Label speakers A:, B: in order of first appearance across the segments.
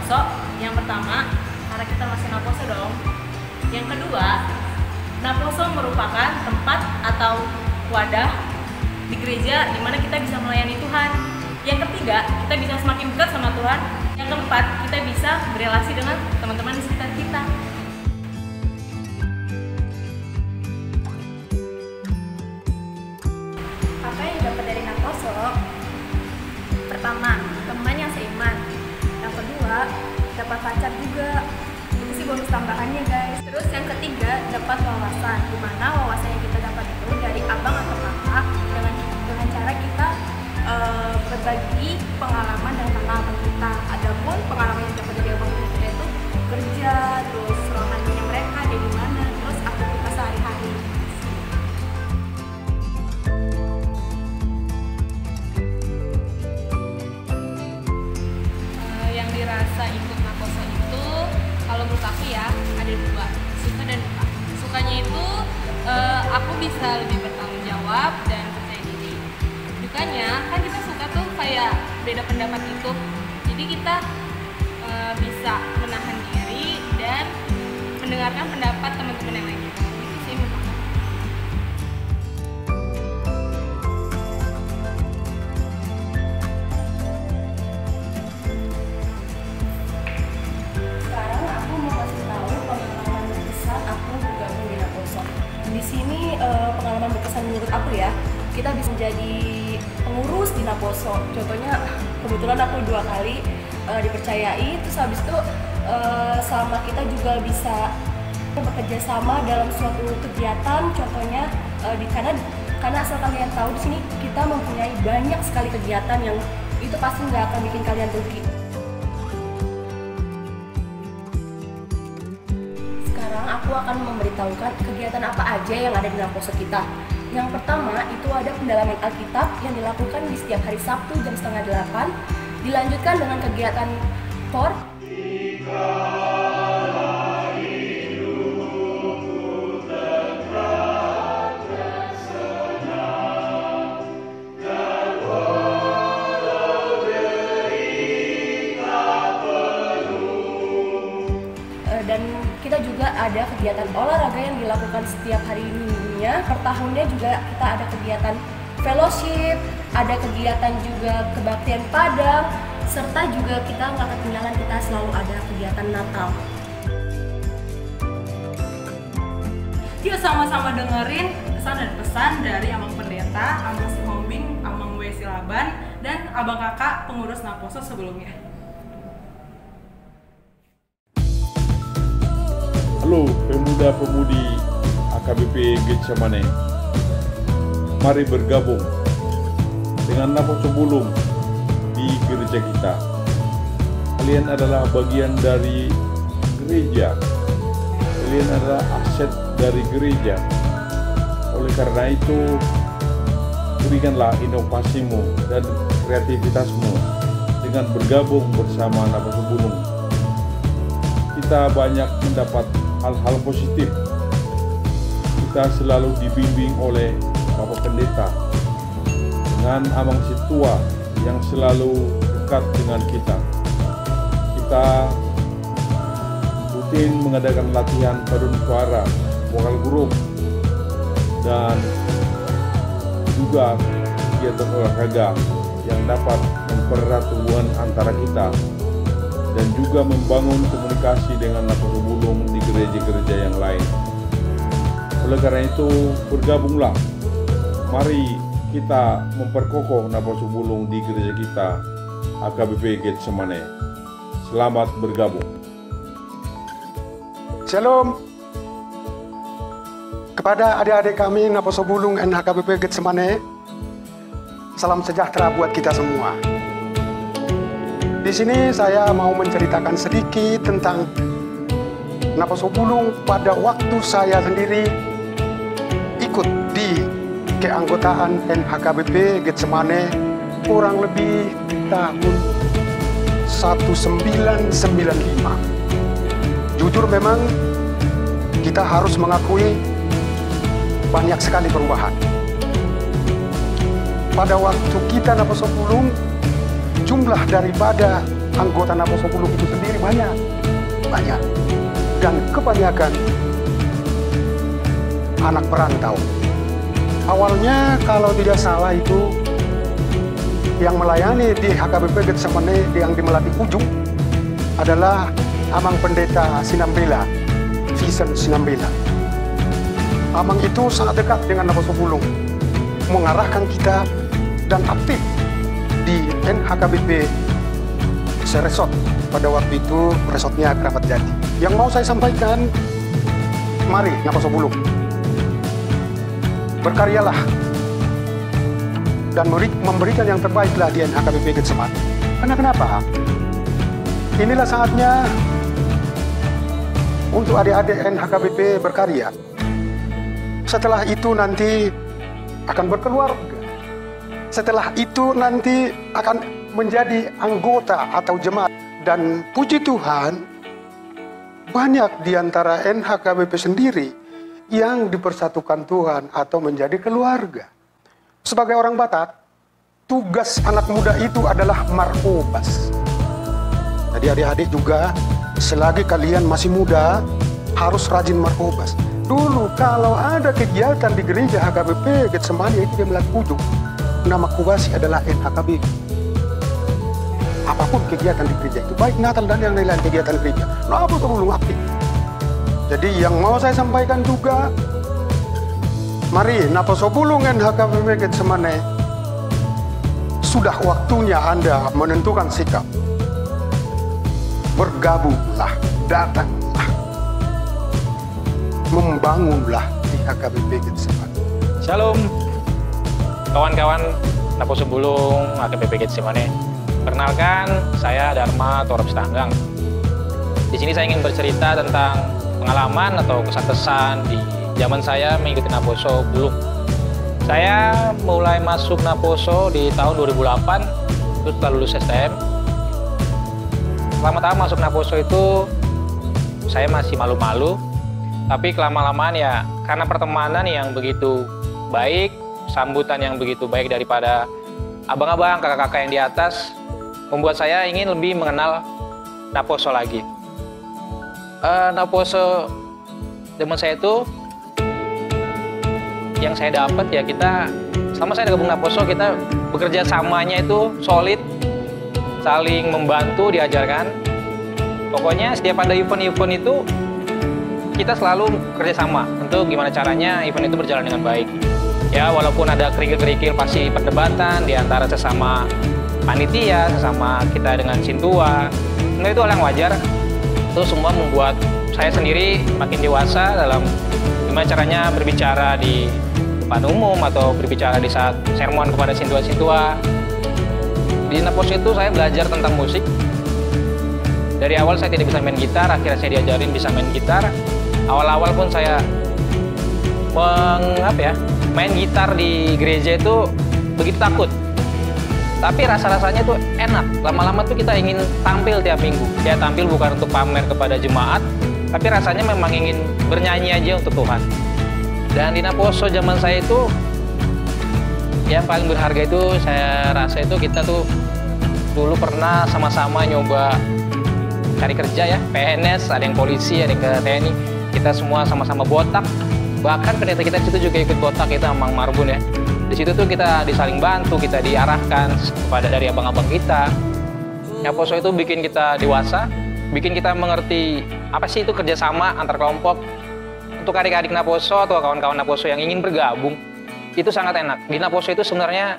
A: Naposo? Yang pertama, karena kita masih Naposo dong. Yang kedua, Naposo merupakan tempat atau wadah di gereja di mana kita bisa melayani Tuhan. Yang ketiga, kita bisa semakin dekat sama Tuhan. Yang keempat, kita bisa berelasi dengan teman-teman di sekitar kita.
B: Apa yang dapat dari Naposo? Pertama, teman yang seiman. Yang kedua, dapat pacar juga. Itu sih bonus tambahannya guys. Terus yang ketiga, dapat wawasan. Dimana wawasan yang kita dapat itu dari abang atau kakak dengan cara kita berbagi pengalaman dan pengalaman kita. Adapun pengalaman yang dapat dari abang kita itu kerja, terus rohaninya mereka dari mana, terus aktivitas sehari-hari.
A: Yang dirasa ikut Naposo itu, kalau menurut aku ya, ada dua, suka dan duka. Sukanya itu aku bisa lebih bertanggung jawab dan percaya diri. Dukanya kan kita suka tuh kayak beda pendapat itu, jadi kita bisa menahan diri dan mendengarkan pendapat teman-teman yang lain. Itu sih menurut aku.
C: Sekarang aku mau kasih tahu pengalaman berkesan aku bergabung di Naposo. Di sini pengalaman berkesan menurut aku ya, kita bisa menjadi pengurus di Naposo. Contohnya kebetulan aku 2 kali dipercayai, terus habis itu sama kita juga bisa bekerja sama dalam suatu kegiatan. Contohnya karena asal kalian tahu di sini kita mempunyai banyak sekali kegiatan yang itu pasti nggak akan bikin kalian rugi. Sekarang aku akan memberitahukan kegiatan apa aja yang ada di Naposo kita. Yang pertama itu ada pendalaman Alkitab yang dilakukan di setiap hari Sabtu jam 7:30. Dilanjutkan dengan kegiatan KOR. Dan kita juga ada kegiatan olahraga yang dilakukan setiap hari minggunya. Per tahunnya juga kita ada kegiatan fellowship, ada kegiatan juga kebaktian Padang, serta juga kita nggak ketinggalan, kita selalu ada kegiatan Natal.
A: Yuk sama-sama dengerin kesan dan pesan dari Amang Pendeta, Amang Sihombing, Amang W. Silaban, dan Abang Kakak pengurus Naposo sebelumnya.
D: Halo pemuda-pemudi AKBP Getsemane, mari bergabung dengan Naposo Bulung di gereja kita. Kalian adalah bagian dari gereja, kalian adalah aset dari gereja. Oleh karena itu, berikanlah inovasimu dan kreativitasmu dengan bergabung bersama Naposo Bulung. Kita banyak mendapat hal-hal positif. Kita selalu dibimbing oleh Bapak Pendeta dengan Amang Situa yang selalu dekat dengan kita. Kita rutin mengadakan latihan paduan suara, vokal group, dan juga kegiatan olahraga yang dapat mempererat hubungan antara kita dan juga membangun komunikasi dengan Naposo Bulung di gereja-gereja yang lain. Oleh karena itu, bergabunglah. Mari kita memperkokoh Naposo Bulung di gereja kita, AKBP Getsemane. Selamat bergabung.
E: Shalom kepada adik-adik kami Naposo Bulung dan AKBP Getsemane. Salam sejahtera buat kita semua. Di sini saya mau menceritakan sedikit tentang Naposo Bulung pada waktu saya sendiri ikut di keanggotaan NHKBP Getsemane kurang lebih tahun 1995. Jujur memang kita harus mengakui banyak sekali perubahan. Pada waktu kita Naposo Bulung, jumlah daripada anggota Naposo Bulung itu sendiri banyak. Dan kebanyakan anak perantau. Awalnya kalau tidak salah itu yang melayani di HKBP Getsemani yang di Melati Ujung adalah Amang Pendeta Sinambela, Vincent Sinambela. Amang itu sangat dekat dengan Naposo Bulung, mengarahkan kita dan aktif di NHKBP Seresot. Pada waktu itu resotnya Keramat Jati. Yang mau saya sampaikan, mari Naposo Bulung, berkaryalah dan memberikan yang terbaiklah di NHKBP Getsemani. Karena kenapa? Inilah saatnya untuk adik-adik NHKBP berkarya. Setelah itu nanti akan berkeluarga. Setelah itu nanti akan menjadi anggota atau jemaat. Dan puji Tuhan, banyak di antara NHKBP sendiri yang dipersatukan Tuhan atau menjadi keluarga. Sebagai orang Batak, tugas anak muda itu adalah markobas. Jadi adik-adik juga, selagi kalian masih muda, harus rajin markobas. Dulu kalau ada kegiatan di gereja HKBP Getsemani itu di Melati Ujung, nama kubasi adalah NHKBP. Apapun kegiatan di gereja itu, baik Natal dan yang lain-lain kegiatan gereja, Naposo Bulung aktif. Jadi yang mau saya sampaikan juga, mari Naposo Bulung NHKBP Getsemani, sudah waktunya Anda menentukan sikap. Bergabunglah, datanglah, membangunlah di HKBP Getsemani.
F: Shalom, kawan-kawan Naposo Bulung HKBP Getsemani. Perkenalkan, saya Dharma Torop Stanggang. Di sini saya ingin bercerita tentang pengalaman atau kesan-kesan di zaman saya mengikuti Naposo Bulung. Saya mulai masuk Naposo di tahun 2008, itu setelah lulus STM. Pertama-tama masuk Naposo itu saya masih malu-malu, tapi kelama-lamaan ya karena pertemanan yang begitu baik, sambutan yang begitu baik daripada abang-abang, kakak-kakak yang di atas, membuat saya ingin lebih mengenal Naposo lagi. Naposo zaman saya itu yang saya dapat ya, kita selama saya gabung Naposo, kita bekerja samanya itu solid, saling membantu, diajarkan. Pokoknya setiap ada event-event itu kita selalu kerjasama untuk gimana caranya event itu berjalan dengan baik. Ya walaupun ada kerikil-kerikil pasti perdebatan di antara sesama panitia, sesama kita dengan Sintua, nah itu hal yang wajar. Itu semua membuat saya sendiri makin dewasa dalam gimana caranya berbicara di depan umum atau berbicara di saat sermon kepada Sintua-Sintua. Di Naposo itu saya belajar tentang musik. Dari awal saya tidak bisa main gitar, akhirnya saya diajarin bisa main gitar. Awal-awal pun saya main gitar di gereja itu begitu takut. Tapi rasa-rasanya tuh enak. Lama-lama tuh kita ingin tampil tiap minggu. Ya tampil bukan untuk pamer kepada jemaat, tapi rasanya memang ingin bernyanyi aja untuk Tuhan. Dan di Naposo zaman saya itu, yang paling berharga itu saya rasa itu kita tuh dulu pernah sama-sama nyoba cari kerja ya, PNS, ada yang polisi, ada yang ke TNI. Kita semua sama-sama botak. Bahkan pendeta kita di situ juga ikut botak, kita Mang Marbun ya. Di situ tuh kita disaling bantu, kita diarahkan kepada dari abang-abang kita. Naposo itu bikin kita dewasa, bikin kita mengerti apa sih itu kerjasama antar kelompok. Untuk adik-adik Naposo atau kawan-kawan Naposo yang ingin bergabung, itu sangat enak. Di Naposo itu sebenarnya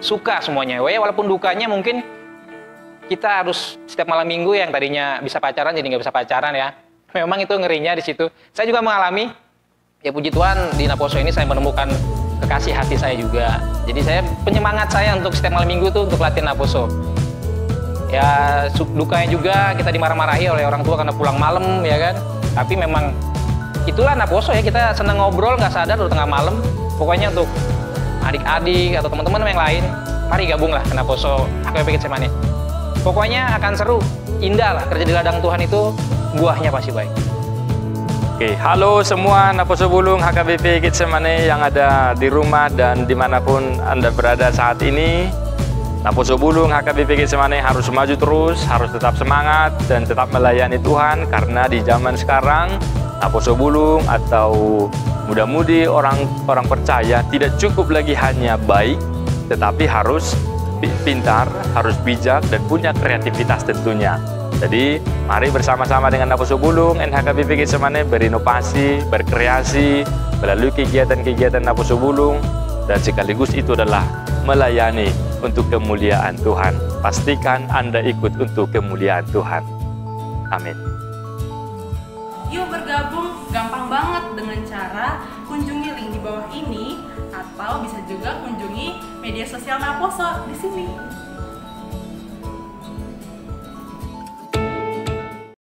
F: suka semuanya. Walaupun dukanya mungkin kita harus setiap malam minggu yang tadinya bisa pacaran jadi nggak bisa pacaran ya. Memang itu ngerinya di situ. Saya juga mengalami. Ya puji Tuhan di Naposo ini saya menemukan kekasih hati saya juga. Jadi saya penyemangat saya untuk setiap malam minggu tuh untuk latihan Naposo. Ya dukanya juga kita dimarah-marahi oleh orang tua karena pulang malam ya kan. Tapi memang itulah Naposo ya, kita senang ngobrol nggak sadar udah tengah malam. Pokoknya untuk adik-adik atau teman-teman yang lain, mari gabunglah ke Naposo HKBP Getsemani. Pokoknya akan seru, indah lah kerja di ladang Tuhan itu, buahnya pasti baik.
G: Oke, halo semua Naposo Bulung HKBP Getsemani yang ada di rumah dan dimanapun Anda berada saat ini. Naposo Bulung HKBP Getsemani harus maju terus, harus tetap semangat dan tetap melayani Tuhan, karena di zaman sekarang Naposo Bulung atau muda-mudi orang percaya tidak cukup lagi hanya baik, tetapi harus pintar, harus bijak dan punya kreativitas tentunya. Jadi mari bersama-sama dengan Naposo Bulung NHKBP Getsemani berinovasi, berkreasi melalui kegiatan-kegiatan Naposo Bulung, dan sekaligus itu adalah melayani untuk kemuliaan Tuhan. Pastikan Anda ikut untuk kemuliaan Tuhan. Amin.
H: Yuk bergabung, gampang banget dengan cara kunjungi link di bawah ini, atau bisa juga kunjungi media sosial Naposo di sini.